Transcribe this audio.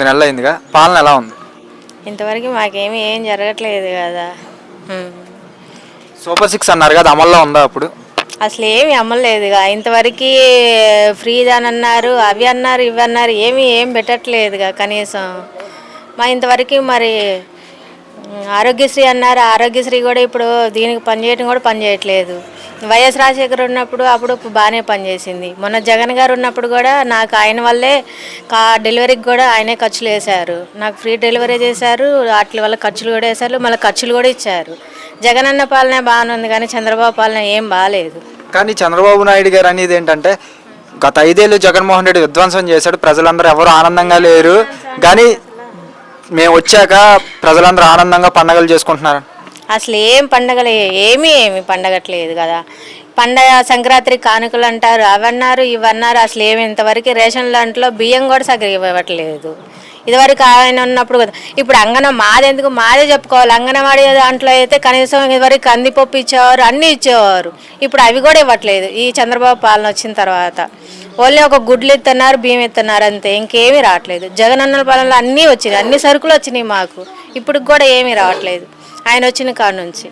నెలలు అయిందిగా, పాలన ఎలా ఉంది? ఇంతవరకు మాకేమీ ఏం జరగట్లేదు కదా. సూపర్ సిక్స్ అన్నారు కదా, అమల్లో ఉందా అప్పుడు? అసలు ఏమి అమ్మలేదుగా ఇంతవరకు. ఫ్రీ దాని అన్నారు, అవి అన్నారు, ఇవి అన్నారు, ఏం పెట్టట్లేదుగా కనీసం. మా ఇంతవరకు మరి ఆరోగ్యశ్రీ అన్నారు, ఆరోగ్యశ్రీ కూడా ఇప్పుడు దీనికి పనిచేయడం కూడా పనిచేయట్లేదు. వైఎస్ రాజశేఖర్ ఉన్నప్పుడు అప్పుడు బాగానే పనిచేసింది. మొన్న జగన్ గారు ఉన్నప్పుడు కూడా నాకు ఆయన వల్లే డెలివరీకి కూడా ఆయనే ఖర్చులు వేశారు. నాకు ఫ్రీ డెలివరీ చేశారు, వాటి వల్ల ఖర్చులు కూడా వేశారు, మళ్ళీ ఖర్చులు కూడా ఇచ్చారు. జగన్ అన్న పాలన బాగానే ఉంది కానీ చంద్రబాబు పాలన ఏం బాగాలేదు. కానీ చంద్రబాబు నాయుడు గారు అనేది ఏంటంటే, గత 5 ఏళ్ళు జగన్మోహన్ రెడ్డి విధ్వంసం చేశాడు, ప్రజలందరూ ఎవరు ఆనందంగా లేరు, కానీ మేము వచ్చాక ప్రజలందరూ ఆనందంగా పండగలు చేసుకుంటున్నారు. అసలు ఏం పండగలు ఏమీ పండగట్లేదు కదా. పండగ సంక్రాంతి కానుకలు అంటారు, అవన్నారు, ఇవన్నారు. అసలు ఏమి ఇంతవరకు రేషన్ దాంట్లో బియ్యం కూడా సరిగ్గా ఇవ్వట్లేదు. ఇదివరకు ఆయన ఉన్నప్పుడు కదా. ఇప్పుడు మాదెందుకు, మాదే చెప్పుకోవాలి. అంగనవాడి దాంట్లో అయితే కనీసం ఇదివరకు కందిపప్పు ఇచ్చేవారు, అన్నీ ఇచ్చేవారు. ఇప్పుడు అవి కూడా ఇవ్వట్లేదు ఈ చంద్రబాబు పాలన వచ్చిన తర్వాత. ఓన్లీ ఒక గుడ్లు ఇస్తున్నారు, బియ్యం ఇస్తున్నారు, అంతే, ఇంకేమీ రావట్లేదు. జగన్ అన్న పాలనలో అన్నీ వచ్చినాయి, అన్ని సరుకులు వచ్చినాయి మాకు. ఇప్పుడు కూడా ఏమీ రావట్లేదు ఆయన వచ్చిన కాడ నుంచి.